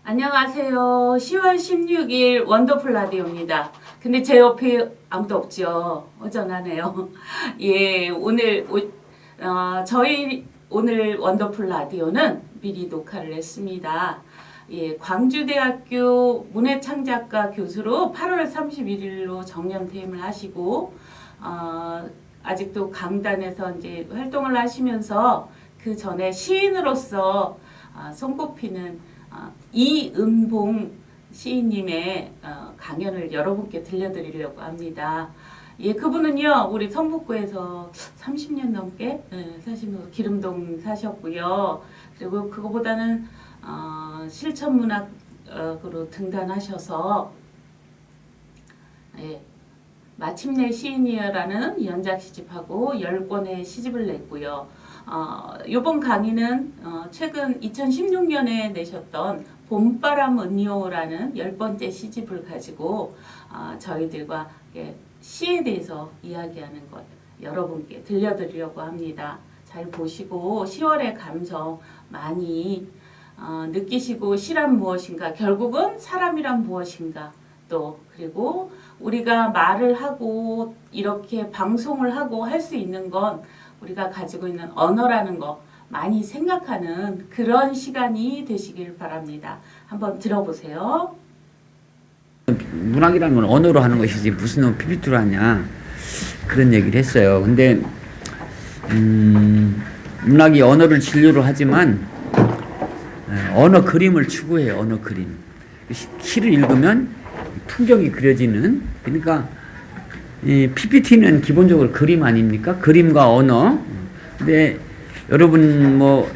안녕하세요. 10월 16일 원더풀 라디오입니다. 근데 제 옆에 아무도 없죠. 허전하네요. 예, 저희 오늘 원더풀 라디오는 미리 녹화를 했습니다. 예, 광주대학교 문해창작과 교수로 8월 31일로 정년 퇴임을 하시고, 아직도 강단에서 이제 활동을 하시면서 그 전에 시인으로서 손꼽히는 이은봉 시인님의 강연을 여러분께 들려드리려고 합니다. 예, 그분은요, 우리 성북구에서 30년 넘게 사시면서 기름동 사셨고요. 그리고 그거보다는 실천문학으로 등단하셔서 예, 마침내 시인이여라는 연작 시집하고 10권의 시집을 냈고요. 이번 강의는 최근 2016년에 내셨던 봄바람 은요라는 10번째 시집을 가지고 저희들과 시에 대해서 이야기하는 것 여러분께 들려드리려고 합니다. 잘 보시고 10월의 감성 많이 느끼시고 시란 무엇인가, 결국은 사람이란 무엇인가, 또 그리고 우리가 말을 하고 이렇게 방송을 하고 할 수 있는 건 우리가 가지고 있는 언어라는 거 많이 생각하는 그런 시간이 되시길 바랍니다. 한번 들어보세요. 문학이라는 건 언어로 하는 것이지 무슨 PPT로 하냐 그런 얘기를 했어요. 근데 문학이 언어를 진료로 하지만 언어 그림을 추구해요. 언어 그림. 시를 읽으면 풍경이 그려지는, 그러니까 이 PPT는 기본적으로 그림 아닙니까? 그림과 언어. 근데 여러분 뭐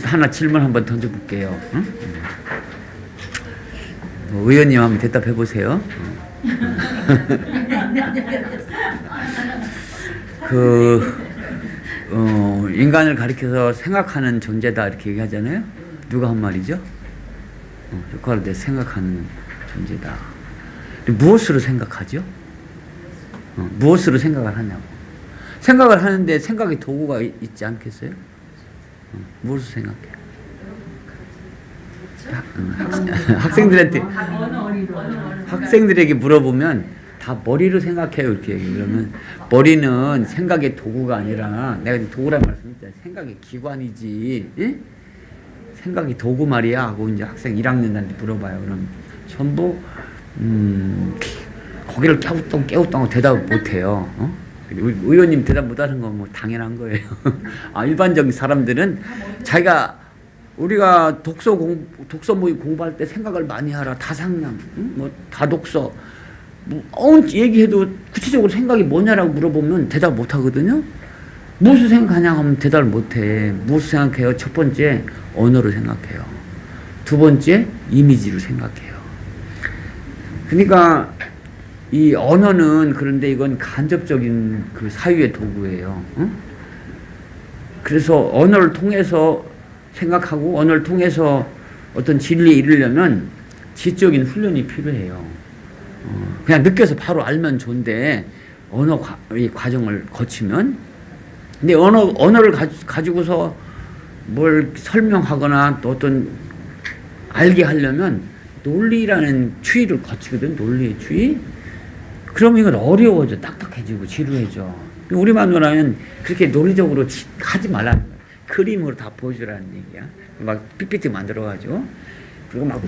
하나 질문 한번 던져볼게요. 응? 의원님 한번 대답해 보세요. 인간을 가리켜서 생각하는 존재다 이렇게 얘기하잖아요. 누가 한 말이죠? 효과로 내 생각하는 존재다. 무엇으로 생각하죠? 무엇으로 생각을 하냐고. 생각을 하는데 생각의 도구가 있지 않겠어요? 무엇으로 생각해요? 학생들에게 물어보면 다 머리로 생각해요 이렇게 얘기해요. 그러면 머리는 생각의 도구가 아니라, 내가 도구란 말씀했잖아요. 생각의 기관이지. 예? 생각의 도구 말이야 하고 이제 학생 1학년한테 물어봐요. 그럼 전부 거기를 깨우뚱 대답을 못해요. 의원님 대답 못하는 건 뭐 당연한 거예요. 일반적인 사람들은 자기가, 우리가 독서 모의 공부할 때 생각을 많이 하라, 다상량, 뭐 다독서, 뭐 얘기해도 구체적으로 생각이 뭐냐라고 물어보면 대답 못 하거든요. 무엇을 생각하냐 하면 대답을 못 해. 무엇을 생각해요? 첫 번째 언어로 생각해요. 두 번째 이미지로 생각해요. 그러니까 이 언어는, 그런데 이건 간접적인 그 사유의 도구예요. 응? 그래서 언어를 통해서 생각하고 언어를 통해서 어떤 진리에 이르려면 지적인 훈련이 필요해요. 그냥 느껴서 바로 알면 좋은데 언어 과정을 거치면, 근데 언어를 가지고서 뭘 설명하거나 또 어떤 알게 하려면 논리라는 추이를 거치거든. 논리의 추이. 그러면 이건 어려워져. 딱딱해지고 지루해져. 우리 마누라는 그렇게 논리적으로 하지 말라는 거야. 그림으로 다 보여주라는 얘기야. 막 PPT 만들어가지고, 그리고 막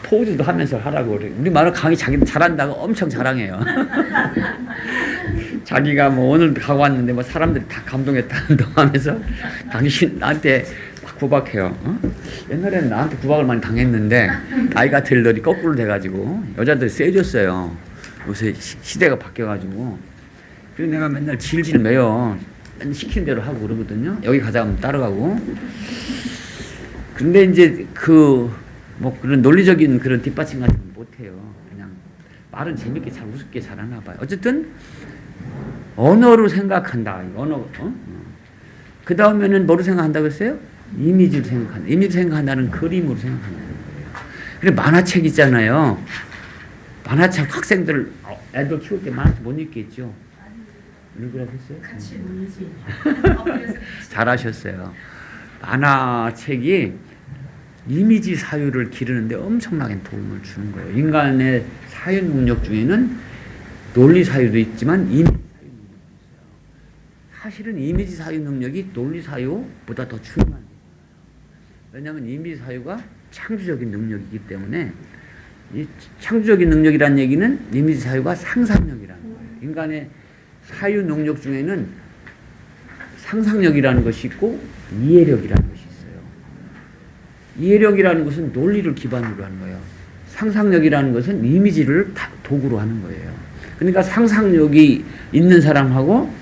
포즈도 하면서 하라고 그래. 우리 마누라 강의 자기는 잘한다고 엄청 자랑해요. 자기가 뭐 오늘 가고 왔는데 뭐 사람들이 다 감동했다는데 하면서 당신 나한테 막 구박해요. 옛날에는 나한테 구박을 많이 당했는데 나이가 들더니 거꾸로 돼가지고 여자들이 세졌어요. 요새 시대가 바뀌어가지고. 그래서 내가 맨날 질질 매요. 맨날 시키는 대로 하고 그러거든요. 여기 가자 하면 따라가고. 근데 이제 뭐 그런 논리적인 그런 뒷받침 같은 건 못해요. 그냥 말은 재밌게 잘 우습게 잘하나 봐요. 어쨌든 언어로 생각한다. 언어. 그 다음에는 뭐로 생각한다고 했어요? 이미지로 생각한다. 이미지로 생각한다는 그림으로 생각한다는 거예요. 그래 만화책 있잖아요. 만화책 학생들 애들 키울 때 만화책 못 읽겠죠. 읽으라고 했어요? 같이 놀지. 잘하셨어요. 만화책이 이미지 사유를 기르는데 엄청나게 도움을 주는 거예요. 인간의 사유 능력 중에는 논리 사유도 있지만 이미지 사유 능력도 있어요. 사실은 이미지 사유 능력이 논리 사유보다 더 중요한 거예요. 왜냐하면 이미지 사유가 창조적인 능력이기 때문에 이 창조적인 능력이라는 얘기는 이미지 사유가 상상력이라는 거예요. 인간의 사유 능력 중에는 상상력이라는 것이 있고 이해력이라는 것이 있어요. 이해력이라는 것은 논리를 기반으로 하는 거예요. 상상력이라는 것은 이미지를 도구로 하는 거예요. 그러니까 상상력이 있는 사람하고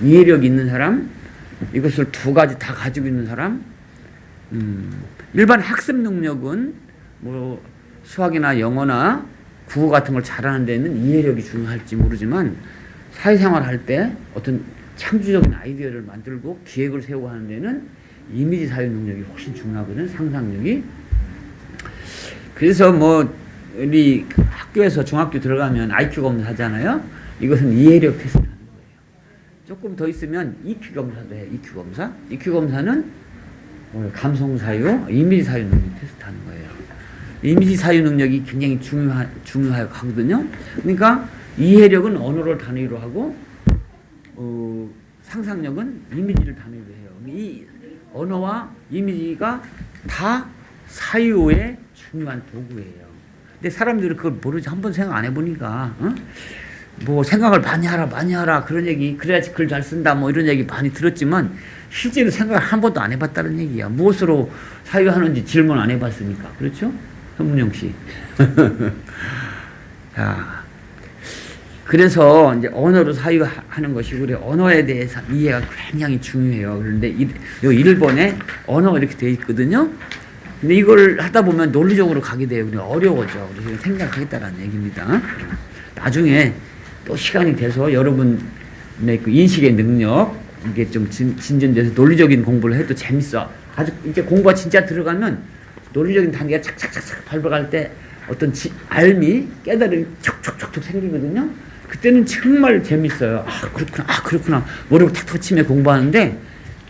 이해력이 있는 사람, 이것을 두 가지 다 가지고 있는 사람, 일반 학습 능력은 뭐 수학이나 영어나 국어 같은 걸 잘하는 데는 이해력이 중요할지 모르지만 사회생활 할 때 어떤 창조적인 아이디어를 만들고 기획을 세우고 하는 데는 이미지 사유 능력이 훨씬 중요하거든, 상상력이. 그래서 뭐 우리 학교에서 중학교 들어가면 IQ 검사하잖아요. 이것은 이해력 테스트하는 거예요. 조금 더 있으면 EQ 검사도 해요. EQ 검사. EQ 검사는 감성 사유, 이미지 사유 능력 테스트하는 거예요. 이미지 사유 능력이 굉장히 중요하거든요. 그러니까 이해력은 언어를 단위로 하고 상상력은 이미지를 단위로 해요. 이 언어와 이미지가 다 사유의 중요한 도구예요. 근데 사람들이 그걸 모르지, 한번 생각 안 해보니까, 뭐 생각을 많이 하라 그런 얘기, 그래야지 글 잘 쓴다 뭐 이런 얘기 많이 들었지만 실제로 생각을 한 번도 안 해봤다는 얘기야. 무엇으로 사유하는지 질문 안 해봤으니까. 그렇죠? 현문영 씨. 자, 그래서 이제 언어로 사유하는 것이고, 그래 언어에 대해서 이해가 굉장히 중요해요. 그런데 일본에 언어가 이렇게 돼 있거든요. 근데 이걸 하다 보면 논리적으로 가게 돼요. 그냥 어려워져. 그래서 생각하겠다라는 얘기입니다. 나중에 또 시간이 돼서 여러분의 그 인식의 능력, 이게 좀 진전돼서 논리적인 공부를 해도 재밌어. 아주 이제 공부가 진짜 들어가면 논리적인 단계가 착착착착 밟아갈 때 어떤 알미, 깨달음이 촉촉촉촉 생기거든요. 그때는 정말 재밌어요. 그렇구나. 머리를 탁탁 치며 공부하는데,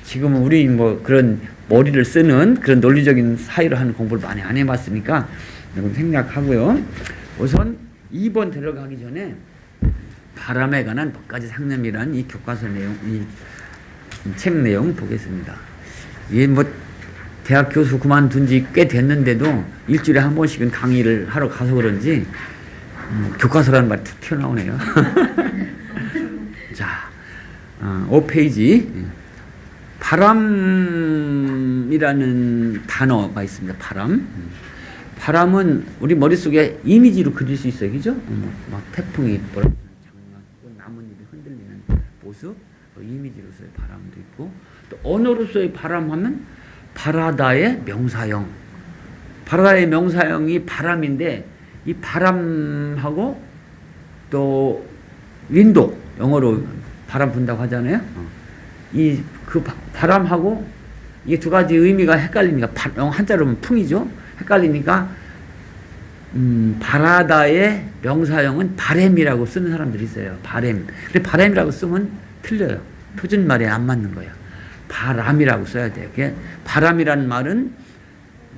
지금은 우리 뭐 그런 머리를 쓰는 그런 논리적인 사유를 하는 공부를 많이 안 해봤으니까 여러분 생략하고요. 우선 2번 들어가기 전에 바람에 관한 몇 가지 상념이라는 이 교과서 내용, 이 책 내용 보겠습니다. 이게 뭐 대학 교수 그만둔 지 꽤 됐는데도 일주일에 한 번씩은 강의를 하러 가서 그런지 교과서라는 말이 툭 튀어나오네요. 자, 5페이지. 바람이라는 단어가 있습니다. 바람은 우리 머릿속에 이미지로 그릴 수 있어요. 그죠? 막 태풍이 불어오는 장면, 나뭇잎이 흔들리는 모습, 이미지로서의 바람도 있고, 또 언어로서의 바람하면 바라다의 명사형. 바라다의 명사형이 바람인데, 이 바람하고 또 윈도, 영어로 바람 분다고 하잖아요. 그 바람하고 이게 두 가지 의미가 헷갈리니까, 한자로 하면 풍이죠. 헷갈리니까 바라다의 명사형은 바램이라고 쓰는 사람들이 있어요. 바램. 근데 바램이라고 쓰면 틀려요. 표준말에 안 맞는 거예요. 바람이라고 써야 돼요. 바람이라는 말은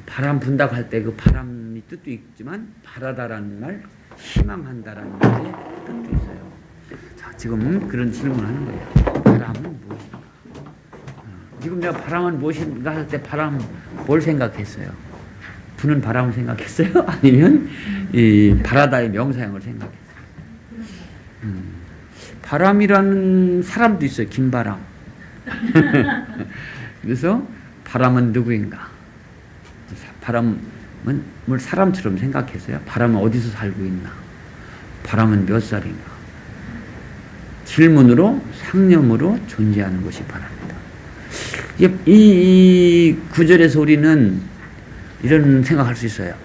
바람 분다고 할 때 그 바람이 뜻도 있지만, 바라다라는 말, 희망한다라는 말의 뜻도 있어요. 자, 지금 그런 질문을 하는 거예요. 바람은 무엇인가? 지금 내가 바람은 무엇인가 할 때 바람 뭘 생각했어요? 부는 바람을 생각했어요? 아니면 이 바라다의 명사형을 생각했어요? 바람이라는 사람도 있어요. 김바람. 그래서 바람은 누구인가? 바람은 뭘 사람처럼 생각했어요? 바람은 어디서 살고 있나? 바람은 몇 살인가? 질문으로, 상념으로 존재하는 것이 바람이다. 이 구절에서 우리는 이런 생각할 수 있어요.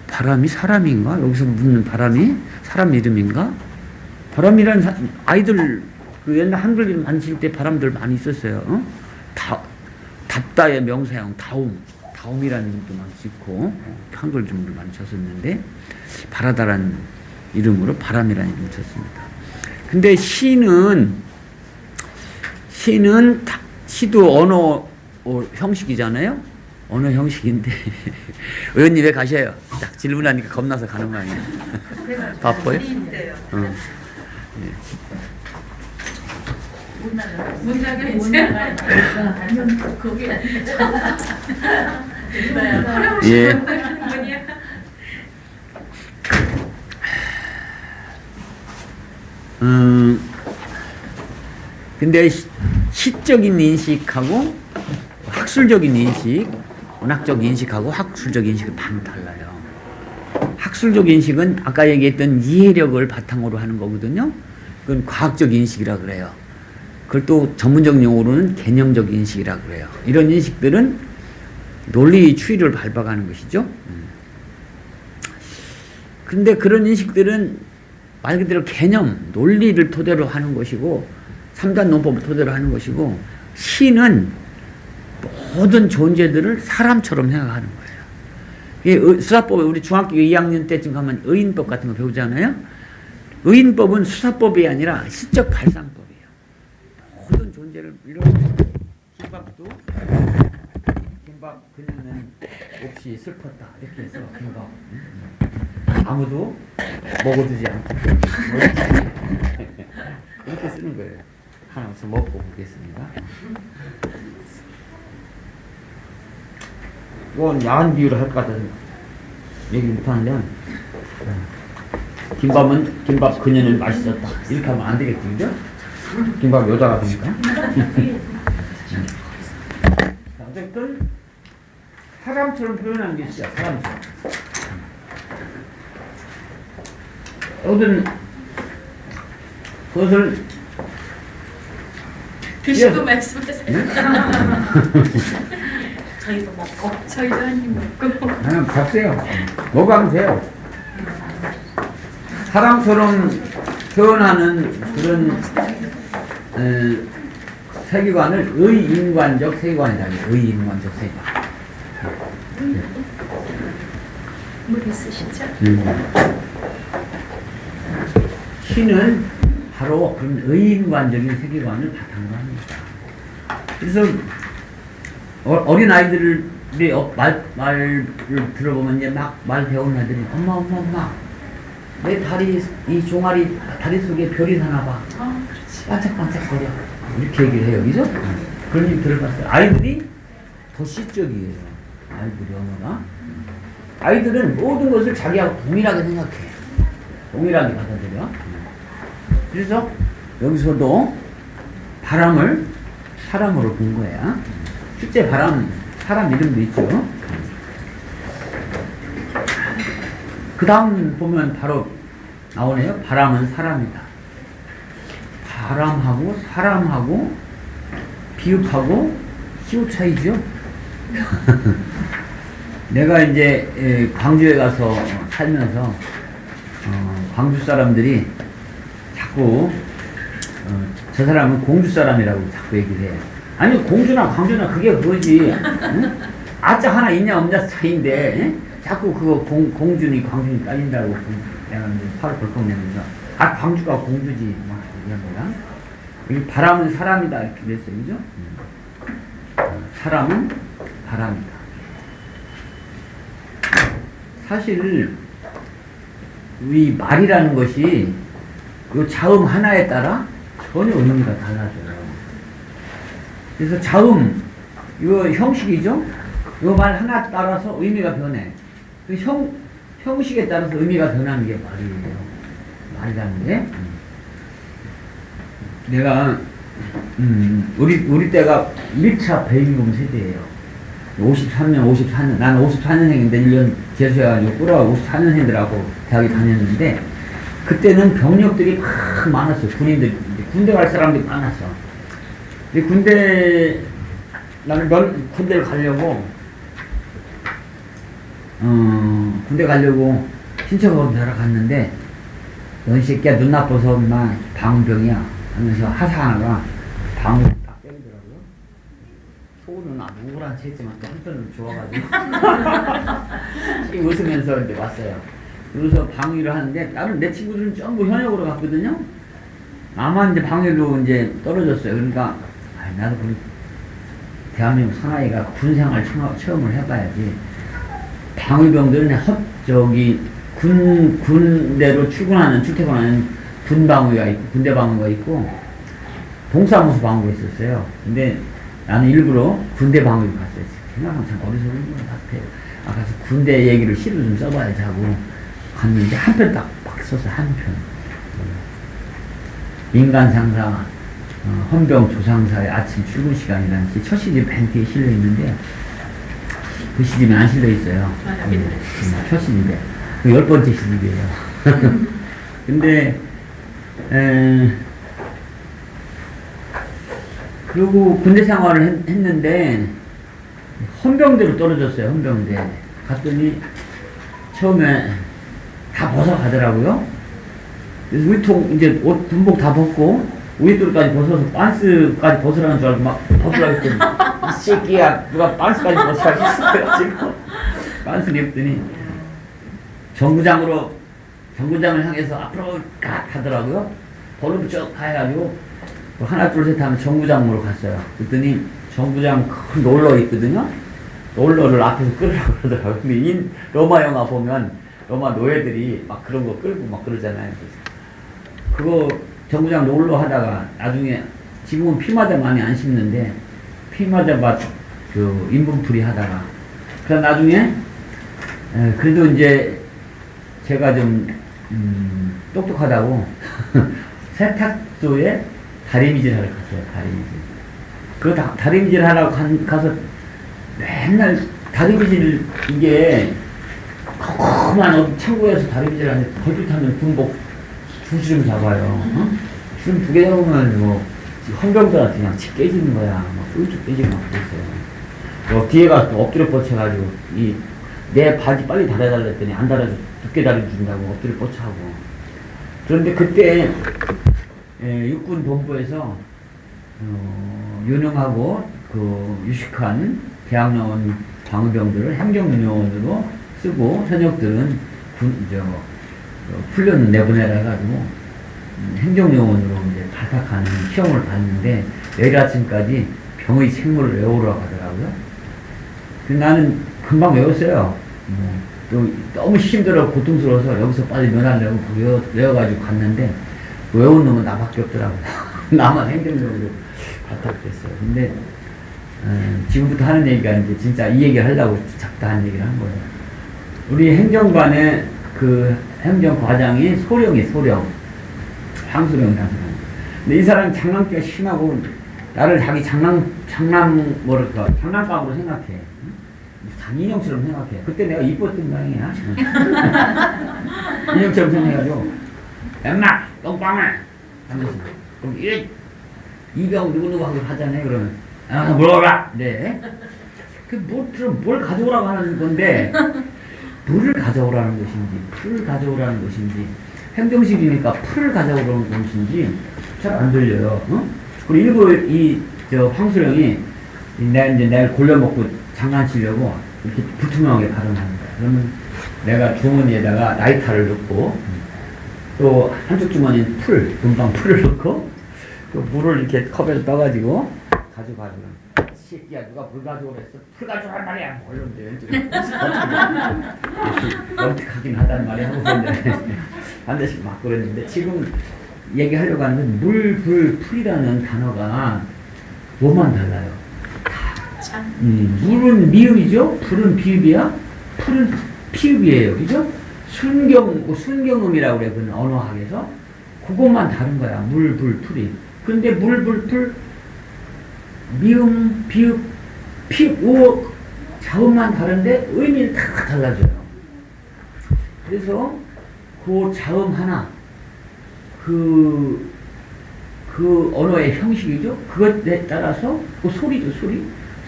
바람이 사람인가? 여기서 묻는 바람이 사람 이름인가? 바람이라는 아이들, 그 옛날 한글 이름 안 칠 때 바람들 많이 있었어요. 답다의 명사형, 다움이라는 이름도 많이 짓고, 한글 이름도 많이 쳤었는데, 바라다라는 이름으로 바람이라는 이름을 쳤습니다. 근데 시도 언어 형식이잖아요. 어느 형식인데 의원님 왜 가셔요? 딱 질문하니까 겁나서 가는 거 아니에요? 바빠요? 응. 못 나가 이제. 거기 예. 근데 시적인 인식하고 학술적인 인식, 문학적 인식하고 학술적 인식은 많이 달라요. 학술적 인식은 아까 얘기했던 이해력을 바탕으로 하는 거거든요. 그건 과학적 인식이라 그래요. 그걸 또 전문적 용어로는 개념적 인식이라 그래요. 이런 인식들은 논리 추이를 밟아가는 것이죠. 근데 그런 인식들은 말 그대로 개념, 논리를 토대로 하는 것이고 3단 논법을 토대로 하는 것이고 시는 모든 존재들을 사람처럼 생각하는 거예요. 수사법에 우리 중학교 2학년 때쯤 가면 의인법 같은 거 배우잖아요. 의인법은 수사법이 아니라 시적 발상법이에요. 모든 존재를 이런 김밥도 김밥 그녀는 없이 슬펐다 이렇게 해서 김밥 아무도 먹어주지 않고 이렇게 쓰는 거예요. 하나 우선 먹고 보겠습니다. 이건 야한 비유를 할 것 같아서 얘기 못하는데 김밥 그녀는 맛있었다 이렇게 하면 안 되겠지 그죠? 김밥 여자가 되니까 어쨌든 사람처럼 표현하는 게 있어요. 사람처럼 어떤 그것을 드시고 말씀하세요. 네? 저희도 먹고 저희도 한 입 먹고 그냥 잡세요. 먹으면 돼요. 사람처럼 표현하는 그런 세계관을 의인관적 세계관이다. 의인관적 세계관. 물 있으시죠? 시는 바로 그런 의인관적인 세계관을 바탕으로 합니다. 그래서 어린 아이들이 말을 들어보면 이제 막 말 배우는 애들이 엄마 내 다리 이 종아리 다리 속에 별이 사나 봐. 반짝반짝거려. 이렇게 얘기를 해요, 그죠? 그런 얘기 들어봤어요. 아이들이 더 시적이에요. 아이들이 언어가. 아이들은 모든 것을 자기하고 동일하게 생각해. 동일하게 받아들여. 그래서 여기서도 바람을 사람으로 본 거야. 실제 바람, 사람 이름도 있죠. 그 다음 보면 바로 나오네요. 바람은 사람이다. 바람하고 사람하고 비읍하고 시옷 차이죠. 내가 이제 광주에 가서 살면서 광주 사람들이 자꾸 저 사람은 공주 사람이라고 자꾸 얘기를 해요. 아니 공주나 광주나 그게 그거지. 응? 아짜 하나 있냐 없냐 차이인데 응? 자꾸 그거 공주니 광주니 딸린다고 내가 이제 화를 벌컥 내면서 광주가 공주지 막 이런 거야. 이 바람은 사람이다 이렇게 됐어요, 그죠? 사람은 바람이다. 사실 이 말이라는 것이 이 자음 하나에 따라 전혀 의미가 달라져요. 그래서 자음, 이거 형식이죠? 이 말 하나 따라서 의미가 변해. 그 형식에 따라서 의미가 변하는 게 말이에요. 말이라는 게. 내가, 우리 때가 1차 베이비붐 세대예요. 54년. 나는 54년생인데 1년 재수해가지고 꾸려가고 54년생들하고 대학에 다녔는데, 그때는 병력들이 막 많았어요. 군대 갈 사람들이 많았어. 근데 나는 군대를 가려고 신청하고 들어갔는데 넌 새끼야 눈 나빠서 막 방병이야 하면서 하사하나가 방을 딱 때리더라고요. 속으로는 우울한 채 했지만 또 한편으로 좋아가지고 웃으면서 이제 왔어요. 그래서 방위를 하는데 나는 내 친구들은 전부 현역으로 갔거든요. 나만 이제 방위로 이제 떨어졌어요. 그러니까 나도 대한민국 사나이가 군생활 체험을 해봐야지. 방위병들은 군대로 출퇴근하는 군방위가 있고, 군대 방위가 있고, 동사무소 방위가 있었어요. 근데 나는 일부러 군대 방위를 갔어요. 생각하면 참 어리석은 것 같아요. 가서 군대 얘기를 시를 좀 써봐야지 하고 갔는데 한 편 딱 썼어요. 한 편. 인간상사, 헌병 조상사의 아침 출근 시간이라는 시, 첫 시집 맨 뒤에 실려 있는데 그 시집에 안 실려 있어요. 첫 시집에. 그 10번째 시집이에요. 근데 그리고 군대 생활을 했는데 헌병대로 떨어졌어요. 헌병대 갔더니 처음에 다 벗어가더라고요. 그래서 우리통 이제 옷 군복 다 벗고 우리들까지 벗어서 빤스까지 벗으라는 줄 알고 막 벗으라고 했더니 이 새끼야 누가 빤스까지 벗으라고 했어요. 지금 빤스를 입더니 정구장을 향해서 앞으로 가더라고요. 번호부 쭉 가해가지고 하나 둘 셋 하면 정구장으로 갔어요. 그랬더니 정구장 큰 롤러 있거든요. 롤러를 앞에서 끌으라고 그러더라고요. 근데 이 로마 영화 보면 로마 노예들이 막 그런 거 끌고 막 그러잖아요. 그거 정구장 롤러 하다가 나중에 지금은 피마다 많이 안 심는데 피마다 막 그 인분풀이 하다가 그래서 나중에 그래도 이제 제가 좀 똑똑하다고 세탁소에 다리미질 하러 갔어요. 다리미질. 그 다리미질 하러 가서 맨날 다리미질 이게 컴컴한 창고에서 다리미질 하는데 걸핏하면 군복 두 주름 잡아요. 어? 주름 2개 잡으면 뭐 헌병들한테 그냥 치 깨지는 거야. 막 쫄쭉 깨지고 막 그랬어요. 뒤에 가서 또 엎드려 뻗쳐가지고 내 바지 빨리 달아달라 했더니 안 달아줘. 두께 달아준다고 엎드려 뻗쳐하고. 그런데 그때 육군 본부에서 유능하고 그 유식한 대학 나온 방위병들을 행정요원으로 쓰고 현역들은 훈련 내보내라 해가지고 행정요원으로 이제 발탁하는 시험을 봤는데 내일 아침까지 병의 책무를 외우라고 하더라고요. 나는 금방 외웠어요. 또 너무 힘들어 고통스러워서 여기서 빨리 면하려고 외워가지고 갔는데 외운 놈은 나밖에 없더라고요. 나만 행정적으로 발탁됐어요. 근데 지금부터 하는 얘기가 이제 진짜 이 얘기를 하려고 작다 한 얘기를 한 거예요. 우리 행정반에 그 행정과장이 소령 황소령 당선. 근데 이 사람이 장난기가 심하고 나를 자기 장난감으로 생각해. 인형처럼 생각해. 그때 내가 이뻤던 모양이야. 인형처럼 생각해가지고 엠마 똥빵을 하면서 그럼 이병 누구누구 하고 하잖아요. 그러면 물어라. 네. 뭘 가져오라고 하는 건데 물을 가져오라는 것인지 풀을 가져오라는 것인지 행정실이니까 풀을 가져오라는 것인지 잘 안 들려요. 어? 그리고 일부 황수령이 내가 골려먹고 장난치려고 이렇게 불투명하게 발언하는 거야. 그러면 내가 주머니에다가 라이터를 넣고 또 한쪽 주머니에 금방 풀을 넣고 또 물을 이렇게 컵에 떠가지고 가져가지고 새끼야 누가 물 가져오랬어? 풀 가져오란 말이야. 얼른데 왼쪽에 영특하긴 하단 말이야 하고 그랬는데 한 대씩 막 그랬는데 지금 얘기하려고 하는 건 물, 불, 풀이라는 단어가 뭐만 달라요? 물은 미음이죠? 불은 비읍이야? 풀은 피읍이에요. 그죠? 순경음이라고 그래, 그 언어학에서. 그것만 다른 거야. 물, 불, 풀이. 근데 물, 불, 풀, 미음, 비읍, 피읍, 오, 자음만 다른데 의미는 다 달라져요. 그래서 그 자음 하나, 그 언어의 형식이죠? 그것에 따라서 그 소리죠, 소리.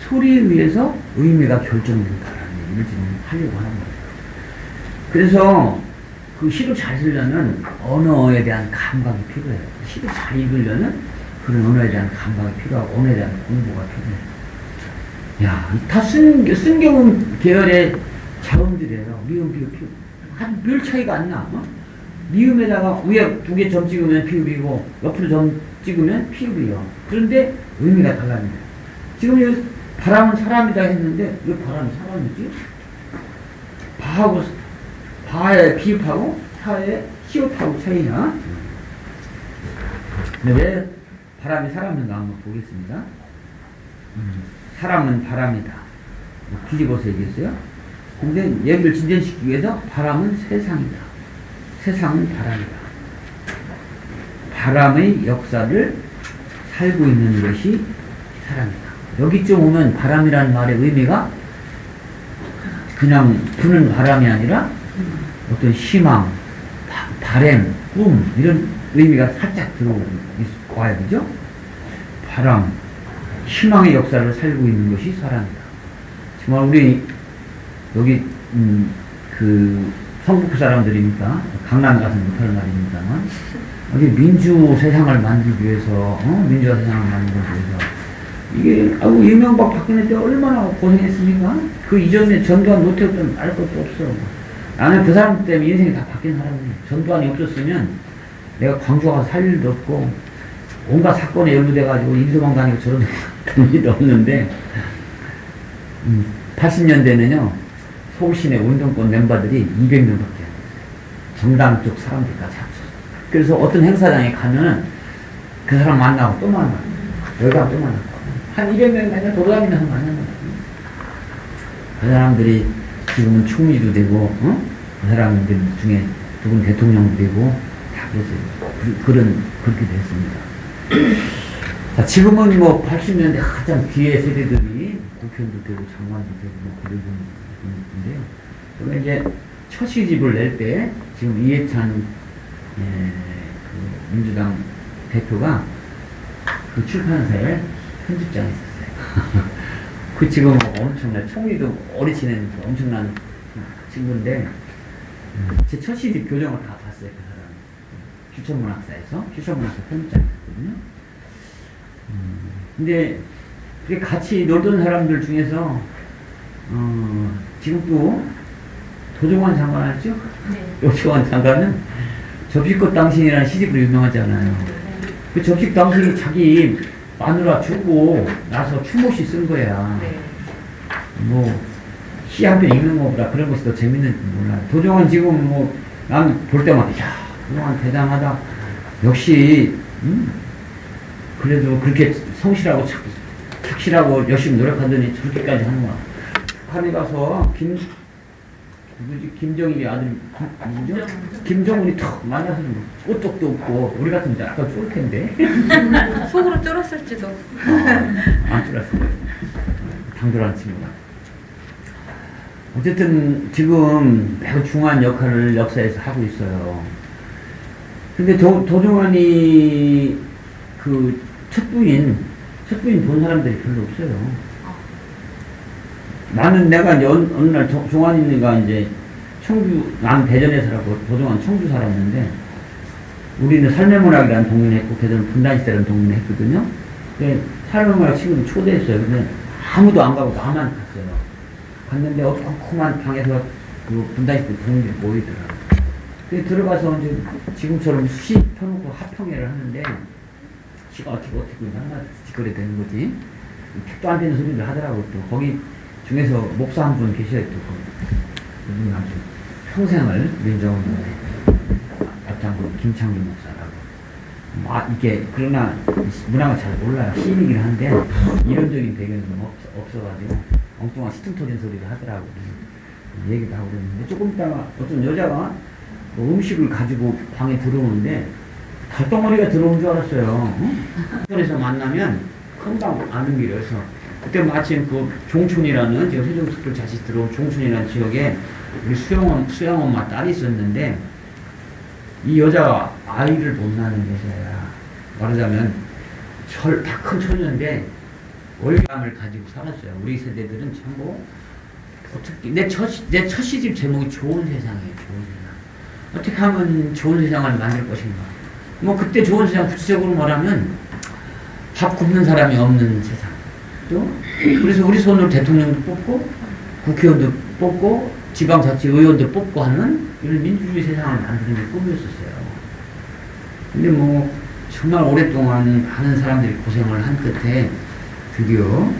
소리에 의해서 의미가 결정된다라는 얘기를 지금 하려고 하는 거예요. 그래서 그 시를 잘 쓰려면 언어에 대한 감각이 필요해요. 시를 잘 읽으려면 그런 언어에 대한 감각이 필요하고 언어에 대한 공부가 필요해요. 야, 다 순경음 계열의 자음들이에요. 미음, 비읍, 피읍. 한 별 차이가 안 나. 어? 미음에다가 위에 2개 점 찍으면 비읍이고 옆으로 점 찍으면 피읍이에요. 그런데 의미가 달라집니다. 지금 바람은 사람이다 했는데 왜 바람이 사람이지? 바에 비읍하고 사에 시옷하고 차이냐? 근데 왜 바람이 사람인가 한번 보겠습니다. 사람은 바람이다. 뒤집어서 얘기했어요. 근데 얘기를 진전시키기 위해서 바람은 세상이다. 세상은 바람이다. 바람의 역사를 살고 있는 것이 사람이다. 여기쯤 오면 바람이라는 말의 의미가 그냥 부는 바람이 아니라 어떤 희망, 바람, 꿈 이런 의미가 살짝 들어와야 되죠. 바람, 희망의 역사를 살고 있는 것이 사람이다. 정말 우리 여기 그 성북 사람들이니까 강남 가서 못할 말입니다만 우리 민주 세상을 만들기 위해서 민주화 세상을 만들기 위해서 이게 이명박 박근혜 때 얼마나 고생했습니까? 그 이전에 전두환 노태우는 알 것도 없어. 나는 그 사람 때문에 인생이 다 바뀐 사람이에요. 전두환이 없었으면 내가 광주 가서 살 일도 없고 온갖 사건에 연루돼가지고 임수방 다니고 저런 일도 없는데 80년대는요 서울시내 운동권 멤버들이 200명밖에 안 됐어요. 정당 쪽 사람들까지 합쳐서. 그래서 어떤 행사장에 가면은 그 사람 만나고 또 만나고 여기 가면 또 만나고 한 200명 그냥 돌아다니면서 만나는 거예요. 그 사람들이 지금은 총리도 되고 그 사람들 중에 누군 대통령도 되고 다 그랬어요. 그렇게 됐습니다. 자, 지금은 뭐 80년대 가장 뒤에 세대들이 국회의원도 되고 장관도 되고 뭐 그러고 있는데요. 그러면 이제 첫 시집을 낼 때 지금 이해찬 그 민주당 대표가 그 출판사에 편집장이 있었어요. 그 지금 엄청난 총리도 오래 지낸 엄청난 친구인데 제 첫 시집 교정을 다 봤어요. 그 사람 추천문학사에서 추천문학사 편집장이었거든요. 근데 그게 같이 놀던 사람들 중에서 지금도 도종환 장관 알죠? 네. 도종환 장관은 접시꽃 당신이라는 시집으로 유명하잖아요. 그 접시 당신이 자기 마누라 주고 나서 추모시 쓴 거야. 네. 뭐 시 한 편 읽는 것보다 그런 것이 더 재밌는지 몰라요. 도종환 지금 뭐 난 볼 때마다 야 도종환 대단하다. 역시 그래도 그렇게 성실하고 착실하고 열심히 노력하더니 저렇게까지 하는 거야. 북한에 가서 김정일이 아들 누구죠? 김정은이 턱 만나서 꽃떡도 없고 우리 같으면 약간 쫄 텐데 속으로 쫄았을지도. 안 쫄았어요. 당돌한 친구가. 어쨌든 지금 매우 중요한 역할을 역사에서 하고 있어요. 근데 도종환이 그 첫 부인 본 사람들이 별로 없어요. 나는 내가 이제 어느 날 종환이가 이제 나는 대전에 살았고 도종환 청주 살았는데 우리는 삶의문학이라는 동문회 했고 걔들은 분단시대라는 동문회 했거든요. 근데 삶의문학 친구들 초대했어요. 근데 아무도 안 가고 나만 갔어요. 갔는데 어두컴컴한 방에서 그 분단시대 동문들이 모이더라고요. 근데 들어가서 이제 지금처럼 수시 펴놓고 합평회를 하는데 시가 어떻게 한마디 짓거리 되는 거지. 택도 안 되는 소리를 하더라고. 또 거기 중에서 목사 한 분 계셔요. 또 그분이 아주 평생을 민정운동에 앞장서 김창규 목사라고. 이게 그러나 문학을 잘 몰라요. 시인이긴 한데 이론적인 배경이 없어가지고 엉뚱한 시퉁터진 소리를 하더라고. 얘기도 하고 그랬는데 조금 있다가 어떤 여자가 뭐 음식을 가지고 방에 들어오는데 달덩어리가 들어온 줄 알았어요. 그래서 만나면 금방 아는 길이어서 그때 마침 그 종촌이라는 지금 세종특별 자치 들어온 종촌이라는 지역에 우리 수영 엄마 딸이 있었는데 이 여자가 아이를 못 낳는 여자야. 말하자면 다 큰 처녀인데 월감을 가지고 살았어요. 우리 세대들은 전부 어떻게 내 첫 시집 제목이 좋은 세상이에요. 좋은 세상. 어떻게 하면 좋은 세상을 만들 것인가. 뭐 그때 좋은 세상 구체적으로 말하면 밥 굶는 사람이 없는 세상. 또 그래서 우리 손으로 대통령도 뽑고 국회의원도 뽑고 지방자치의원도 뽑고 하는 이런 민주주의 세상을 만드는 게 꿈이었었어요. 근데 뭐 정말 오랫동안 많은 사람들이 고생을 한 끝에 드디어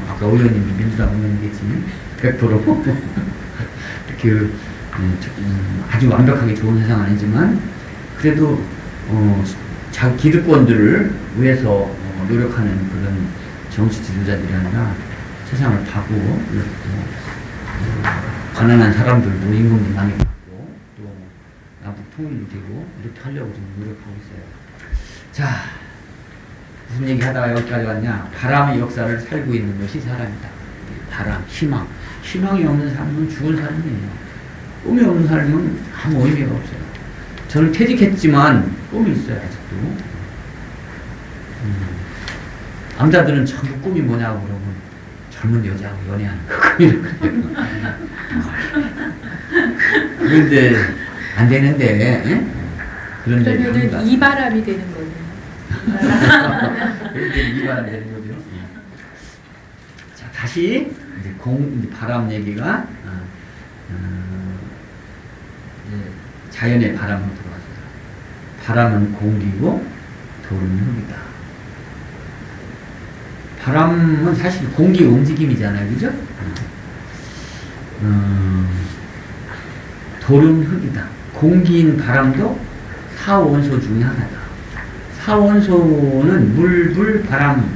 아까 의원님이 민주당 의원이겠지 100% 그 아주 완벽하게 좋은 세상은 아니지만 그래도 자기 기득권들을 위해서 노력하는 그런 정치 지도자들이 아니라 세상을 다고 이렇게 가난한 사람들도 임금도 많이 받고 또 남북 통일이 되고 이렇게 하려고 좀 노력하고 있어요. 자, 무슨 얘기 하다가 여기까지 왔냐? 바람의 역사를 살고 있는 것이 사람이다. 바람, 희망. 희망이 없는 사람은 죽은 사람이에요. 꿈이 없는 사람은 아무 의미가 없어요. 저는 퇴직했지만 꿈이 있어요, 아직도. 남자들은 전부 꿈이 뭐냐고 그러면 젊은 여자하고 연애하는 거. 그런데 안 되는데, 예? 그런데 그러면은 이 바람이 되는 거예요. 그런데 이 바람 되는 거죠. 자, 다시 이제 바람 얘기가 이제 자연의 바람으로 들어왔어요. 바람은 공기고 돌은 흙이다. 바람은 사실 공기의 움직임이잖아요, 그죠? 돌은 흙이다. 공기인 바람도 사원소 중에 하나다. 사원소는 물, 불, 바람,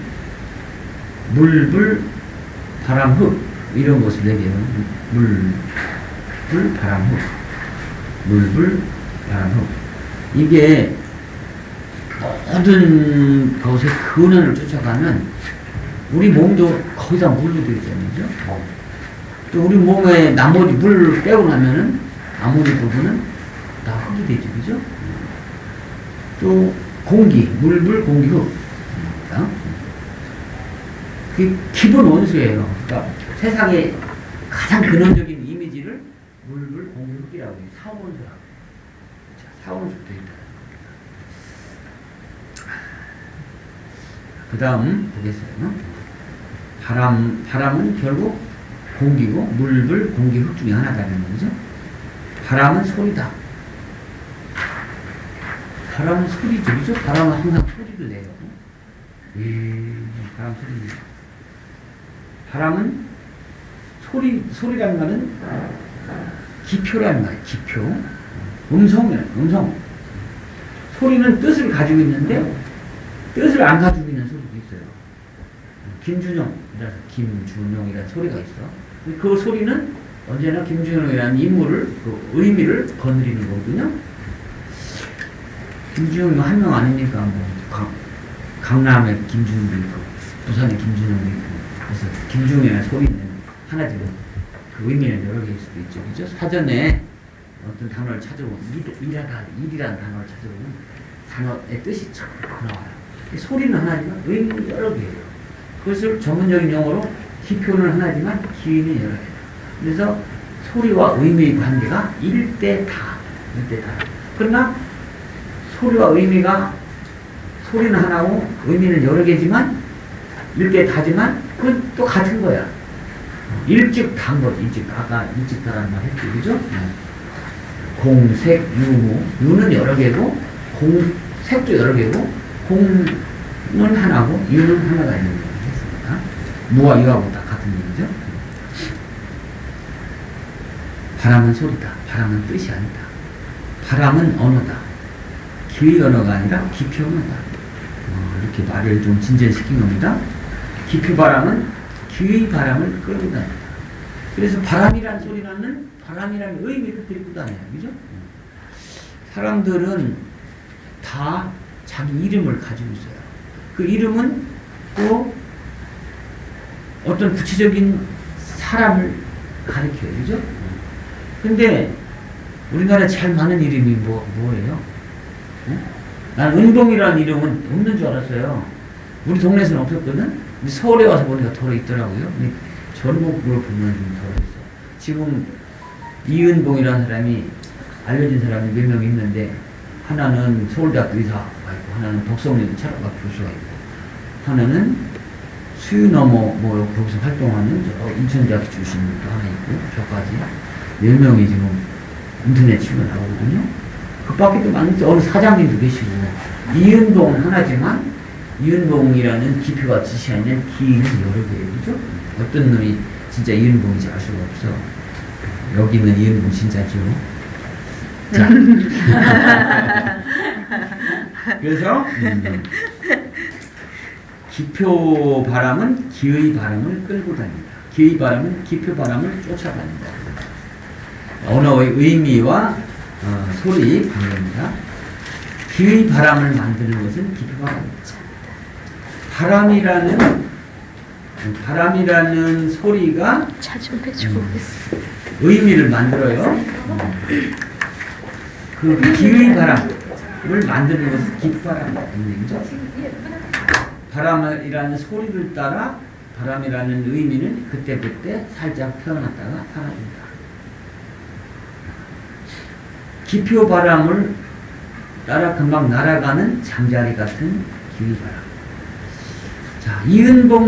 흙 이런 것을 얘기해요. 물, 불, 바람, 흙. 물, 불, 바람, 흙. 이게 모든 것의 근원을 쫓아가면 우리 몸도 거의 다 물로 되어 있잖아요. 그죠? 또 우리 몸에 나머지 물 빼고 나면은 나머지 부분은 다 흙이 되죠. 그죠? 또 공기, 물, 공기, 흙. 그게 기본 원수예요. 그러니까 세상의 가장 근원적인 이미지를 물, 공기, 흙이라고 해요. 사원수라고. 자, 사원수도 있다. 그 다음 보겠어요. 바람은 결국 공기고 물, 공기, 흙 중에 하나다는 거죠. 바람은 소리다. 바람은 소리죠, 그죠? 바람은 항상 소리를 내요. 바람 소리 내요. 바람은 소리라는 말은 기표라는 말이에요. 기표. 음성. 소리는 뜻을 가지고 있는데 뜻을 안 가지고 있는 소리도 있어요. 김준영이라서 김준영이라는 소리가 있어. 그 소리는 언제나 김준영이라는 인물을 그 의미를 거느리는 거거든요. 김준영이 한 명 아닙니까? 뭐 강남의 김준영도 있고 부산의 김준영도 있고 그래서 김준영이라는 소리는 하나지만 그 의미는 여러 개일 수도 있죠. 그죠? 사전에 어떤 단어를 찾아보면 일이라는 단어를 찾아보면 단어의 뜻이 쫙 나와요. 소리는 하나지만 의미는 여러 개예요. 그것을 전문적인 용어로 기표는 하나지만 기인은 여러 개예요. 그래서 소리와 의미의 관계가 일대다. 그러나 소리와 의미가 소리는 하나고 의미는 여러 개지만 일대다지만 그건 또 같은 거야. 일찍단 거, 아까 일찍다라는 말 했죠, 그죠? 공색, 유는 여러 개고 색도 여러 개고 공은 하나고 유는 하나가 있는 거 했습니다. 무와 유하고 다 같은 얘기죠. 바람은 소리다. 바람은 뜻이 아니다. 바람은 언어다. 기의 언어가 아니라 기표 언어다. 이렇게 말을 좀 진전시킨 겁니다. 기표 바람은 기의 바람을 끌고 다닌다. 그래서 바람이란 소리는 바람이라는 의미를 들고 다녀요. 그죠? 사람들은 다 자기 이름을 가지고 있어요. 그 이름은 또 어떤 구체적인 사람을 가리켜요. 그죠? 근데 우리나라에 제일 많은 이름이 뭐예요? 난 은봉이라는 이름은 없는 줄 알았어요. 우리 동네에서는 없었거든? 근데 서울에 와서 보니까 덜어 있더라고요. 전국으로 보면 좀 덜어 있어. 지금 이은봉이라는 사람이 알려진 사람이 몇 명 있는데 하나는 서울대학교 의사가 있고 하나는 덕성여대 철학과 교수가 있고 하나는 수유너머 거기서 활동하는 인천대학교 출신도 하나 있고 저까지 10명이 지금 인터넷 치면 나오거든요. 그 밖에도 많은 어느 사장님도 계시고 이은봉은 하나지만 이은봉이라는 기표가 지시하는 기인은 여러 개예요. 그죠? 어떤 놈이 진짜 이은봉인지 알 수가 없어. 여기는 이은봉 진짜죠. 자. 그래서 기표 바람은 기의 바람을 끌고 다닌다. 기의 바람은 기표 바람을 쫓아다닌다. 언어의 의미와 소리 관계입니다. 기의 바람을 만드는 것은 기표 바람입니다. 바람이라는 소리가 차 좀 빼주고 오겠습니다. 의미를 만들어요. 그 기의 바람을 만드는 것은 기바람이라는 얘기죠. 바람이라는 소리를 따라 바람이라는 의미는 그때그때 살짝 표현했다가 사라진다. 기표 바람을 따라 금방 날아가는 잠자리 같은 기의 바람. 자, 이은봉이라는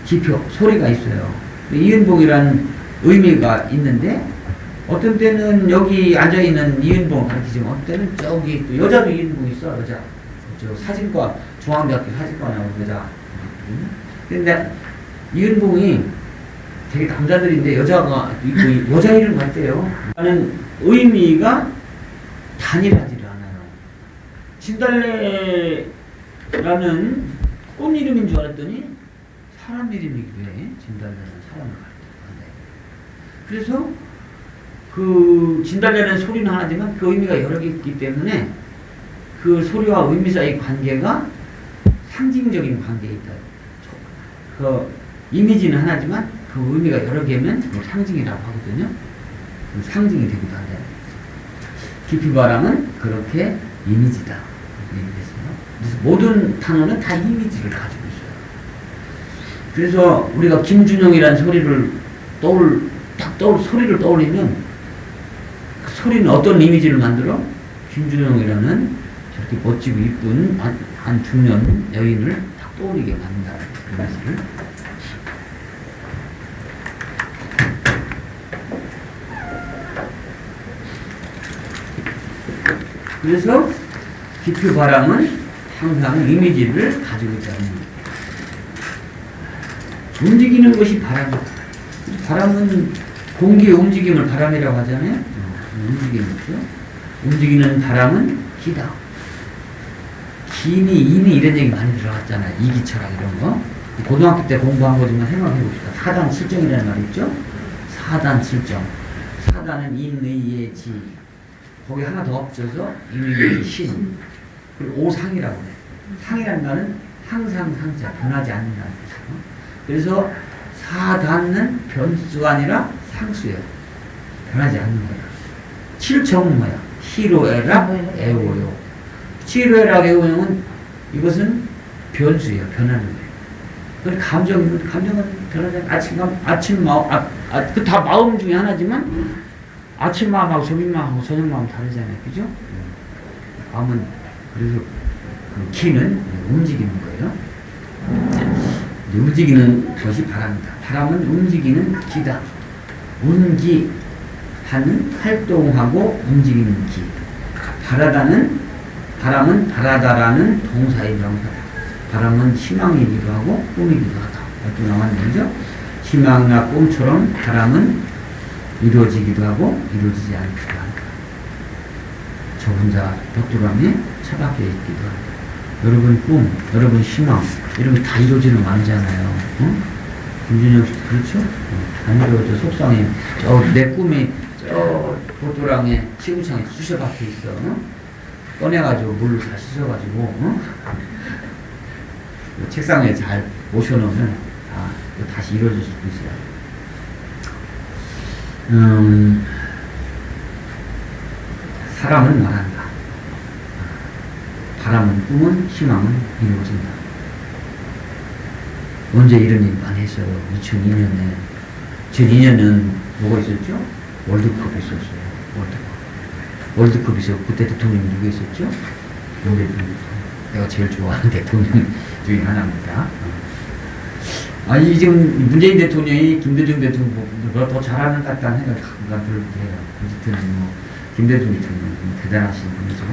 기표, 소리가 있어요. 이은봉이라는 의미가 있는데 어떤 때는 여기 앉아있는 이은봉 가르치지만 어떤 때는 저기 또 여자도 이은봉 있어. 여자. 저 사진과 중앙대학교 사진과 나온 여자. 근데 이은봉이 되게 남자들인데 여자가 있고 여자 이름 같대요. 라는 의미가 단일하지를 않아요. 진달래라는 꽃 이름인 줄 알았더니 사람 이름이기도 해. 진달래는 사람을 가르친다. 그래서 그 진달래는 소리는 하나지만 그 의미가 여러 개 있기 때문에 그 소리와 의미 사이의 관계가 상징적인 관계에 있다. 그 이미지는 하나지만 그 의미가 여러 개면 상징이라고 하거든요. 상징이 되기도 한다. 기피바람은 그렇게 이미지다. 그래서 모든 단어는 다 이미지를 가지고 있어요. 그래서 우리가 김준영이라는 소리를 소리를 떠올리면 그 소리는 어떤 이미지를 만들어? 김준영이라는 저렇게 멋지고 이쁜 한 중년 여인을 딱 떠올리게 만든다. 그 이미지를. 그래서 기표바람은 항상 이미지를 가지고 있다는 거예요. 움직이는 것이 바람이다. 바람은 공기의 움직임을 바람이라고 하잖아요. 움직이는 거죠. 움직이는 바람은 기다. 기니, 이니 이런 얘기 많이 들어갔잖아요. 이기철학 이런 거. 고등학교 때 공부한 거지만 생각해 봅시다. 사단 칠정이라는 말이 있죠. 사단 칠정. 사단은 인의 지. 거기 하나 더 없어서 인의 신. 그리고 오상이라고 해요. 상이라는 말은 항상 상자, 변하지 않는다는 뜻이에요. 그래서 사단은 변수가 아니라 상수예요. 변하지 않는 거예요. 칠정은 뭐야? 희로애락 애오요. 희로애락 애오요는 이것은 변수예요. 변하는 거예요. 그리고 감정은 변하지 않는 아침 마음, 그 다 마음 중에 하나지만 아침 마음하고 점심 마음하고 저녁 마음 다르잖아요. 그죠? 마음은 그래서 그 기는 움직이는 거예요. 움직이는 것이 바람이다. 바람은 움직이는 기다. 운기 하는 활동하고 움직이는 기. 바람은 바라다라는 동사의 명사다. 바람은 희망이기도 하고 꿈이기도 하다. 이렇게 나왔는 거죠. 희망이나 꿈처럼 바람은 이루어지기도 하고 이루어지지 않기도 한다. 저 혼자 벽돌함에 처박혀 있기도 한다. 여러분 꿈, 여러분 희망 이런 거 다 이루어지는 않잖아요. 응? 김준영 씨 그렇죠? 안 이루어져 속상해. 내 꿈이 저 벽돌함에 시구창에 쑤셔박혀 있어. 응? 꺼내가지고 물로 다 씻어가지고 응? 책상에 잘 모셔놓으면 다시 이루어질 수도 있어요. 사람은 말한다. 바람은 꿈은 희망은 이루어진다. 언제 이런 일 많이 했어요. 2002년에 2002년은 뭐가 있었죠? 월드컵이 있었어요. 월드컵이 있었고 그때 대통령이 누구 있었죠? 문재인. 내가 제일 좋아하는 대통령 중에 하나입니다. 아니 지금 문재인 대통령이 김대중 대통령보다 더 잘하는 것 같다는 생각이 들어요. 어쨌든 김대중 대통령 대단하신 분이죠.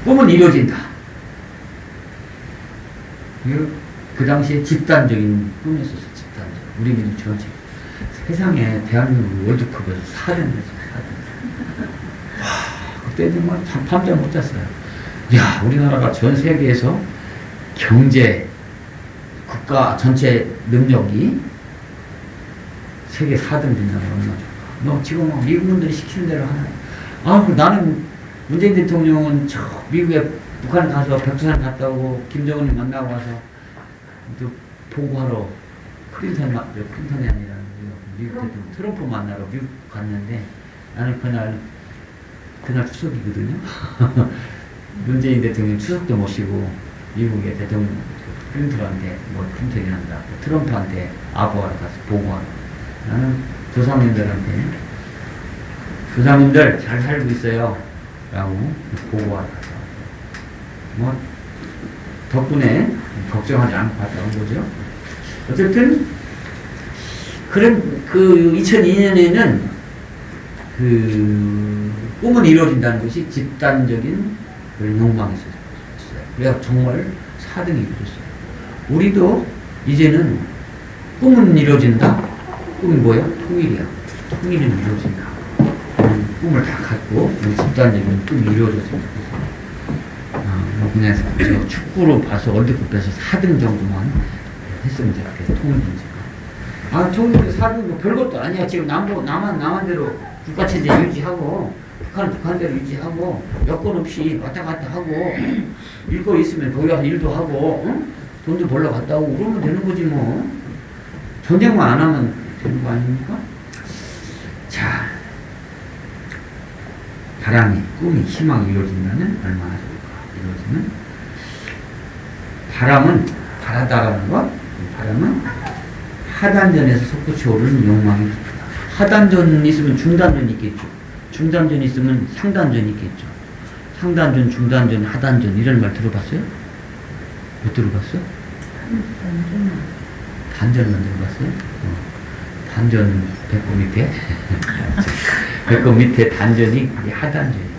꿈은 이루어진다. 그 당시에 집단적인 꿈이었었어. 집단적. 우리는 전체 세상에 대한민국 월드컵에서 4등 했어. 4등. 와, 그때 정말 밤잠 못 잤어요. 야, 우리나라가 전 세계에서 경제, 국가 전체 능력이 세계 4등 된다는 건 얼마나 좋아. 너 지금 뭐 미국 분들이 시키는 대로 하나. 아, 나는 문재인 대통령은 저 미국에 북한 가서 백두산 갔다 오고 김정은이 만나고 와서 또 보고하러 클린턴이 아니라 미국 대통령 트럼프 만나러 미국 갔는데 나는 그날 추석이거든요. 문재인 대통령 추석도 모시고 미국의 대통령 클린턴한테 뭐 클린턴이 한다 트럼프한테 아부하러 가서 보고하러 나는 조상님들 잘 살고 있어요 라고 보고하러 가서 뭐 덕분에 걱정하지 않고 갔다 온 거죠. 어쨌든 그런 그 2002년에는 그 꿈은 이루어진다는 것이 집단적인 그런 욕망이었어요. 그래서 정말 4등이 이루어졌어요. 우리도 이제는 꿈은 이루어진다. 꿈이 뭐야? 통일이야. 통일은 이루어진다. 꿈을 다 갖고 우리 집단적인 꿈이 이루어졌으면 좋겠어요. 그냥 저 축구로 봐서 월드컵에서 4등 정도만 했으면 좋겠어요. 통일 문제가. 통일도 4등 뭐 별것도 아니야. 지금 남한대로 국가체제 유지하고 북한은 북한대로 유지하고 여건 없이 왔다 갔다 하고 일거 있으면 거기 가서 일도 하고 돈도 벌러 갔다 오고 그러면 되는 거지 뭐. 전쟁만 안 하면 되는 거 아닙니까? 자, 바람이, 꿈이, 희망이 이루어진다면 얼마나 좋을까? 이루어지면 바람은 바라다라는 것, 바람은 하단전에서 솟구쳐 오르는 욕망이 있다. 하단전 있으면 중단전 있겠죠. 중단전 있으면 상단전 있겠죠. 상단전, 중단전, 하단전 이런 말 들어봤어요? 못 들어봤어? 단전만 들어봤어요? 단전 배꼽 밑에 배꼽 밑에 단전이 하단전이에요.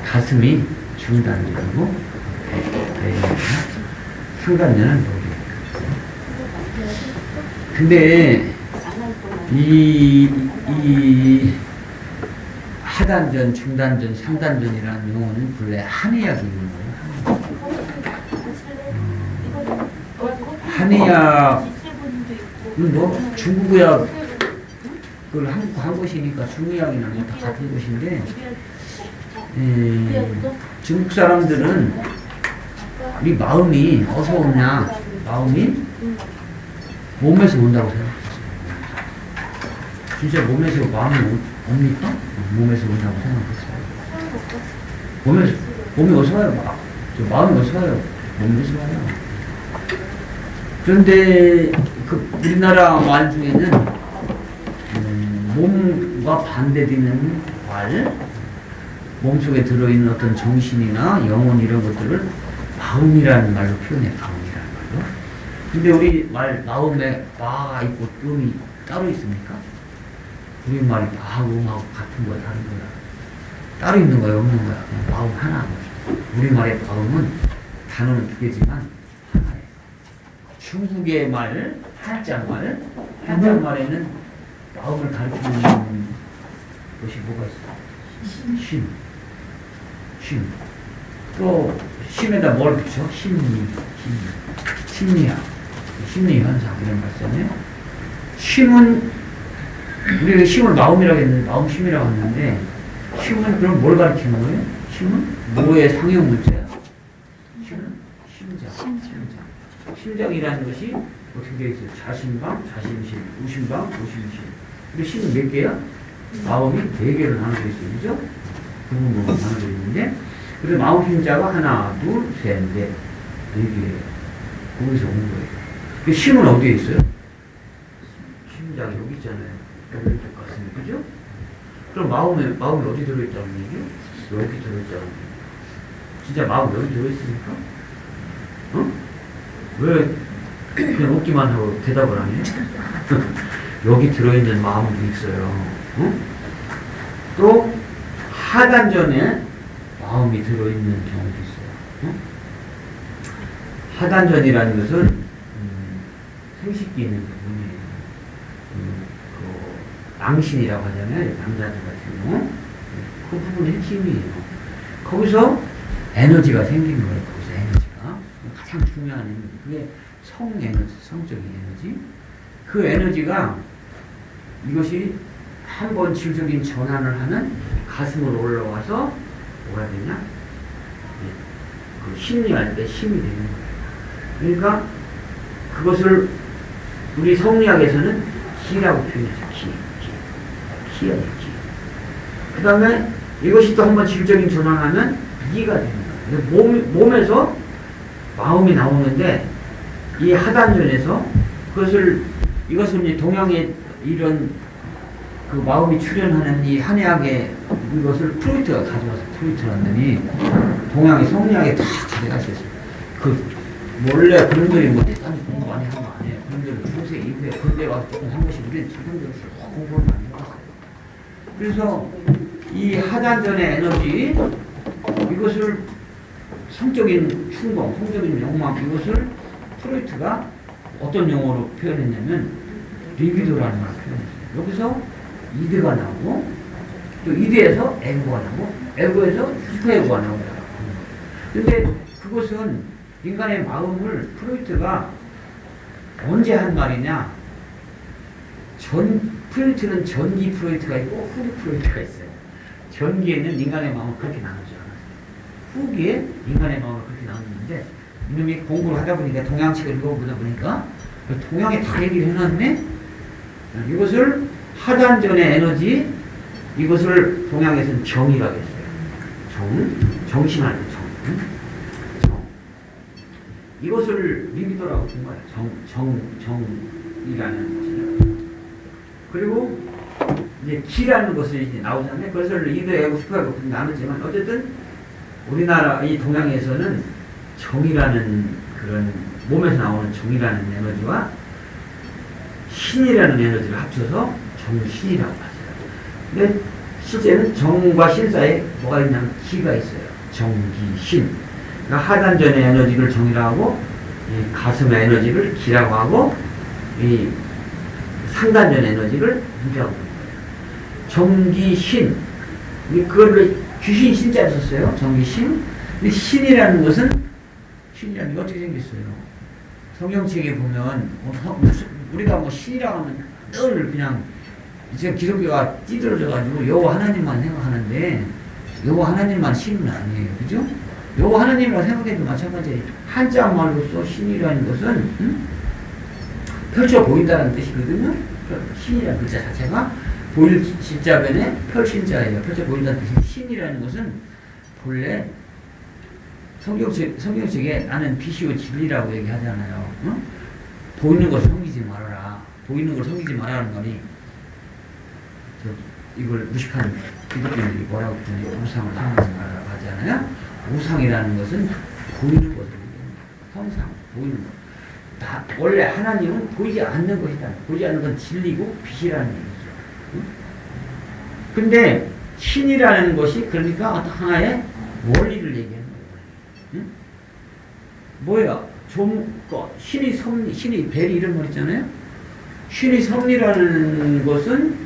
가슴이 중단전이고 상단전은 뭐예요? 근데 이 하단전, 중단전, 상단전이라는 용어는 본래 한의학이 있는 거예요. 한의학은 뭐 중국의학 그걸 한 것이니까 중의학이나 뭐 다 같은 것인데 중국 사람들은 우리 마음이 어디서 오냐? 마음이 몸에서 온다고 생각했어요. 진짜 몸에서 마음이 옵니까? 몸에서 온다고 생각했어요. 몸이 어디서 와요? 마음이 어디서 와요? 몸에서 와요. 그런데 그 우리나라 말 중에는 몸과 반대되는 말, 몸속에 들어있는 어떤 정신이나 영혼 이런 것들을 마음이라는 말로 표현해요. 마음이라는 말로. 근데 우리 말 마음에 마가 있고 음이 따로 있습니까? 우리 말이 마하고 음하고 같은 거야, 다른 거야? 따로 있는 거야, 없는 거야? 그냥 마음 하나. 우리 말의 마음은 단어는 두 개지만 하나예요. 중국의 말, 한자말에는 마음을 가리키는 것이 뭐가 있어요? 심. 또 심에다 뭘 붙여? 심리학, 심리현상 이런 거 있잖아요. 심은 우리가 심을 마음이라고 했는데 마음심이라고 했는데 심은 그럼 뭘 가리키는 거예요? 심은 뭐의 상형 문자야? 심은 심장이라는 것이 어떻게 되어 있어요? 자신방, 자신심, 우심방, 우심심. 근데 심은 몇 개야? 마음이 4개로 나눠져 있어요. 그죠? 그 부분으로 나눠져 있는데 그래서 마음 심자가 하나, 둘, 셋, 넷, 4개. 거기서 온 거예요. 그 심은 어디에 있어요? 심장이 여기 있잖아요. 여기 똑같습니다. 그죠? 그럼 마음이 어디 들어있다는 얘기요? 여기 들어있다는 얘기요. 진짜 마음 여기 들어있습니까? 왜 그냥 웃기만 하고 대답을 안 해요? 여기 들어있는 마음도 있어요. 또 하단전에 마음이 들어있는 경우도 있어요. 어? 하단전이라는 것은 생식기 있는 부분이에요. 그 낭신이라고 하잖아요. 남자들 같은 경우. 그 부분이 핵심이에요. 거기서 에너지가 생기는 거예요. 거기서 에너지가. 가장 중요한 에너지. 그게 성 에너지, 성적인 에너지. 그 에너지가 이것이 한번 질적인 전환을 하면 가슴으로 올라와서 뭐가 되냐? 그 심리할 때 힘이 되는 거예요. 그러니까 그것을 우리 성리학에서는 기라고 표현해서 기예요, 기. 그 다음에 이것이 또 한번 질적인 전환하면 이가 되는 거예요. 몸에서 마음이 나오는데 이 하단전에서 이것을 이제 동양의 이런 그 마음이 출현하는 이 한의학의 이것을 프로이트가 가져와서 프로이트라더니 동양의 성리학에 다 가져갔었어요. 그 원래 그런들이 뭐 대단히 공부 많이 한 거 아니에요. 그런들은 중세 이후에 근대 와서 조금 한 것이 우리는 자동적으로 공부를 많이 해봤어요. 그래서 이 하단전의 에너지 이것을 성적인 충동, 성적인 욕망 이것을 프로이트가 어떤 용어로 표현했냐면 리비도라는 말을 표현했어요. 여기서 이드가 나오고 또 이드에서 에고가 나오고 에고에서 슈퍼에고가 나옵니다. 근데 그것은 인간의 마음을 프로이트가 언제 한 말이냐? 프로이트는 전기 프로이트가 있고 후기 프로이트가 있어요. 전기에는 인간의 마음을 그렇게 나누지 않았어요. 후기에 인간의 마음을 그렇게 나누는데 이놈이 공부를 하다 보니까 동양책을 읽어보다 보니까 동양에 다 얘기를 해놨네? 이것을 하단전의 에너지 이것을 동양에서는 정이라고 했어요. 정신할 때 정. 이것을 리비도라고 본 거예요. 정이라는 것이요. 그리고 이제 기라는 것이 이제 나오잖아요. 그래서 리드하고 슈퍼하고 나누지만 어쨌든 우리나라 이 동양에서는 정이라는 그런 몸에서 나오는 정이라는 에너지와 신이라는 에너지를 합쳐서 정신이라고 하죠. 근데 실제는 정과 신 사이에 뭐가 있냐면 기가 있어요. 정기신. 그러니까 하단전의 에너지를 정이라고 하고 이 가슴의 에너지를 기라고 하고 이 상단전의 에너지를 무라고 하는 거예요. 정기신. 그걸 귀신 신자를 썼어요. 정기신. 근데 신이라는 것은 신이라는 게 어떻게 생겼어요? 성경책에 보면 우리가 뭐 신이라고 하면 늘 그냥 지금 기독교가 찌들어져가지고 여호와 하나님만 생각하는데 여호와 하나님만 신은 아니에요. 그죠? 여호와 하나님이라고 생각해도 마찬가지예요. 한자 말로서 신이라는 것은 펼쳐 보인다는 뜻이거든요. 신이라는 글자 자체가 보일 진자변에 펼신자예요. 펼쳐 보인다는 뜻인데 신이라는 것은 본래 성경책에 나는 빛이요 진리라고 얘기하잖아요. 응? 보이는 걸 섬기지 말아라. 보이는 걸 섬기지 말라는 말이 이걸 무식한 기독교인들이 뭐라고 그러냐 우상을 섬기지 말라고 하잖아요. 우상이라는 것은 보이는 것을 형상, 보이는 것. 원래 하나님은 보이지 않는 것이다. 보이지 않는 건 진리고 빛이라는 얘기죠. 응? 근데 신이라는 것이 그러니까 어떤 하나의 원리를 얘기하는 거예요. 응? 뭐야? 신이 벨이 이런 말 있잖아요. 신이 섭리라는 것은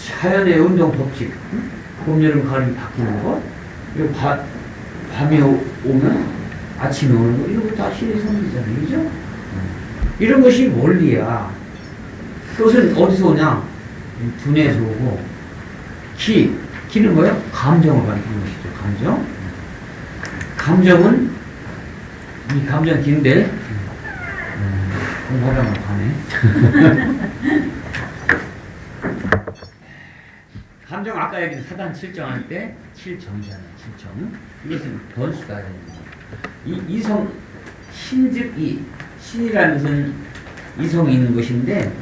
자연의 운동 법칙, 응? 봄, 여름, 가을이 바뀌는 것, 그리고 밤이 오면 아침이 오는 것, 이런 거 다 신의 섭리잖아요. 그죠? 이런 것이 원리야. 그것은 어디서 오냐? 두뇌에서 오고, 기는 뭐예요? 감정을 가리키는 것이죠. 감정은 이 감정 기인데 공부하려면 가네. 감정 아까 얘기한 사단 7정할 때 7정이잖아요. 7정. 이것은 변수가 됩니다. 이성 신즉 신이라는 것은 이성이 있는 것인데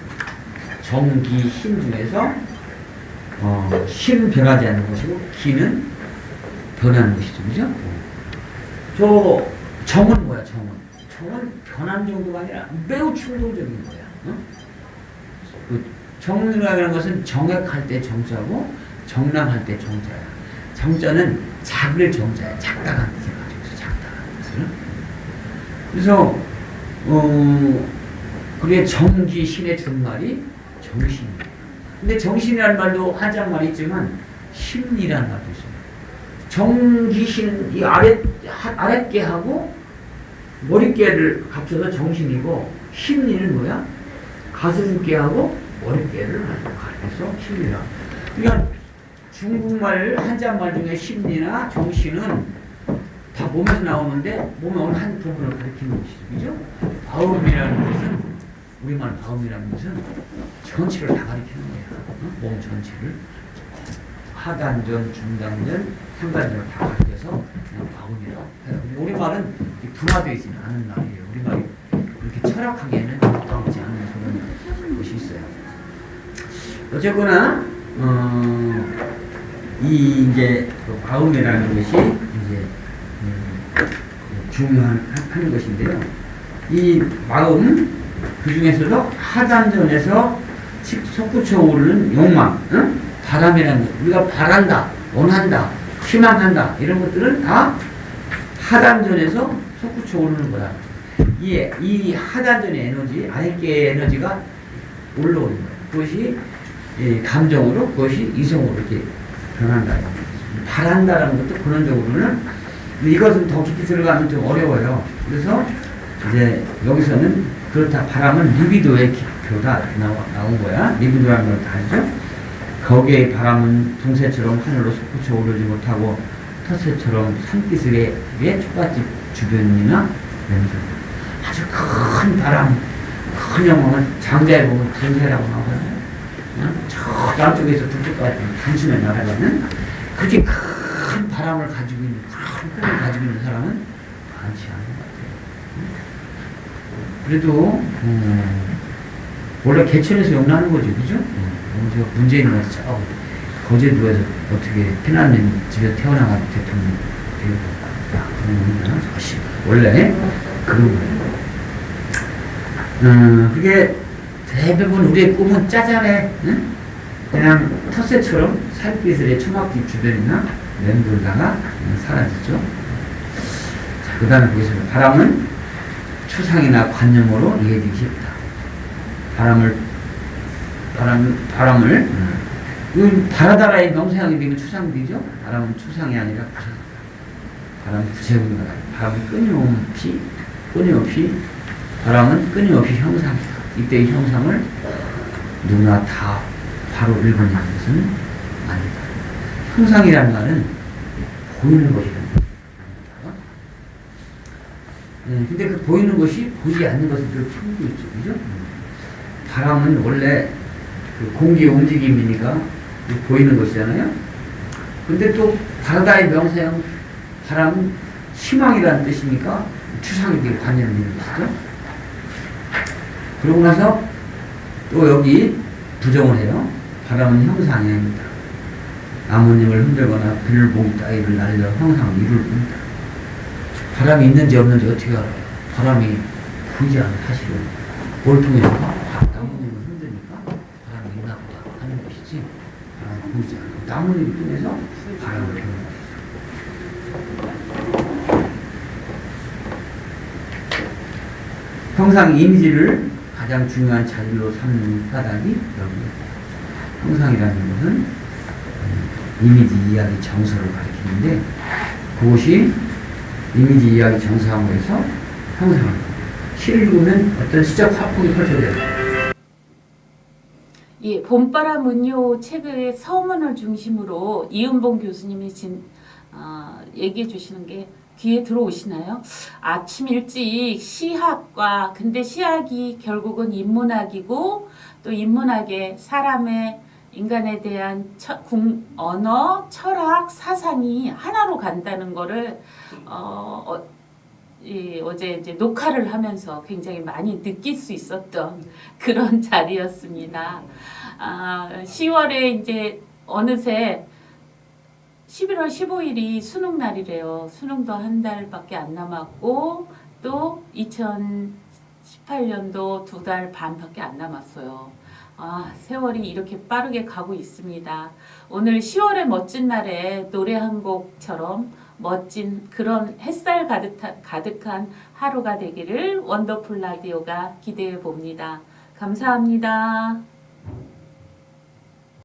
정기 신 중에서 신 변하지 않는 것이고 기는 변하는 것이죠. 그죠? 저 정은 뭐야? 정은 변한 정도가 아니라 매우 충동적인 거야. 어? 그 정이라는 것은 정액할 때 정자고 정랑할 때 정자야. 정자는 작을 정자야. 작다가 뜻을 가지고 있어. 작다가 뜻을. 그래서 그래 정기신의 준말이 정신이에요. 근데 정신이라는 말도 한자말이 있지만 심리라는 말도 있어요. 정기신 이 아랫개하고 머릿개를 합쳐서 정신이고 심리는 뭐야? 가슴께하고 머릿개를 가리켜서 심리라. 그러니까 중국말 한자말 중에 심리나 정신은 다 몸에서 나오는데 몸의 어느 한 부분을 가리키는 것이죠. 그죠? 바움이라는 것은 우리말 바움이라는 것은 전체를 다 가리키는 거야. 몸 전체를. 하단전, 중단전, 상단전을 다 가리켜서 그냥 바움이라고 해요. 우리말은 분화되어 있지는 않은 말이에요. 우리말이 그렇게 철학하기에는 가깝지 않은 그런 것이 있어요. 어쨌거나 이 이제 그 바움이라는 것이 이제 중요한 하는 것인데요. 이 마음 그 중에서도 하단전에서 솟구쳐 오르는 욕망, 응? 바람이라는 것, 우리가 바란다, 원한다, 희망한다 이런 것들은 다 하단전에서 솟구쳐 오르는 거다. 이 하단전의 에너지, 아랫개의 에너지가 올라오는 거예요. 그것이 감정으로, 그것이 이성으로 이렇게 변한다. 바란다라는 것도 근원적으로는 이것은 더 깊이 들어가면 좀 어려워요. 그래서 이제 여기서는 그렇다. 바람은 리비도의 기표다 나온 거야. 리비도라는 걸 다 알죠? 거기에 바람은 동새처럼 하늘로 솟구쳐 오르지 못하고 텃새처럼 산기슭의 초가집 주변이나 냄새. 아주 큰 바람, 큰 영광은 장자에 보면 분새라고 나오거든요. 저 남쪽에서 북쪽까지 단숨에 날아가는 그렇게 큰 바람을 가지고 있는, 큰 꿈을 가지고 있는 사람은 많지 않은 것 같아요. 그래도 원래 개천에서 용나는 거죠, 그죠? 문재인이 와서 거제도에서 어떻게 피난민 집에 태어나가지고 대통령 되고 원래 그런 거예요. 그게 대부분 우리의 꿈은 짜잘해. 응? 그냥 텃새처럼 살기슭의 초막집 주변이나 맴돌다가 사라지죠. 자, 그 다음에 보겠습니다. 바람은 추상이나 관념으로 이해되기 쉽다. 바람을 이건 바라다라의 명사형이 되면 추상이 되죠? 바람은 추상이 아니라 구상. 바람은 구체적인 거다. 바람은 바람은 끊임없이 형상이다. 이때의 형상을 누구나 다 바로 읽어내는 것은 아니다. 형상이라는 말은 보이는 것이라는 거죠. 근데 그 보이는 것이 보이지 않는 것을 늘 품고 있죠. 그죠? 바람은 원래 그 공기의 움직임이니까 보이는 것이잖아요. 근데 또 바라다의 명사형 바람은 희망이라는 뜻이니까 추상이 되게 관념이 있는 것이죠. 그러고 나서 또 여기 부정을 해요. 바람은 형상이 아닙니다. 나뭇잎을 흔들거나 비늘봉 따위를 날려 형상을 이룰 뿐이다. 바람이 있는지 없는지 어떻게 알아요? 바람이 보이지 않는 사실은 뭘 통해서 나뭇잎을 흔드니까 바람이 있나 보다 하는 것이지 바람이 보이지 않아요. 나뭇잎을 통해서 바람을 배우는 것이죠. 형상 이미지를 가장 중요한 자질로 삼는 까닭이 여기입니다. 형상이라는 것은 이미지 이야기 정서를 가리키는데 그것이 이미지 이야기 정서함으로써 형상을 시를 읽으면 어떤 시적 화풍이 펼쳐져요. 예, 봄바람은요 책의 서문을 중심으로 이은봉 교수님이 얘기해 주시는 게 귀에 들어오시나요? 아침 일찍 시학과 근데 시학이 결국은 인문학이고 또 인문학에 사람의 인간에 대한 언어, 철학, 사상이 하나로 간다는 거를 어제 이제 녹화를 하면서 굉장히 많이 느낄 수 있었던 그런 자리였습니다. 10월에 이제 어느새 11월 15일이 수능 날이래요. 수능도 한 달밖에 안 남았고 또 2018년도 2달 반밖에 안 남았어요. 세월이 이렇게 빠르게 가고 있습니다. 오늘 10월의 멋진 날에 노래 한 곡처럼 멋진 그런 햇살 가득한 하루가 되기를 원더풀 라디오가 기대해 봅니다. 감사합니다.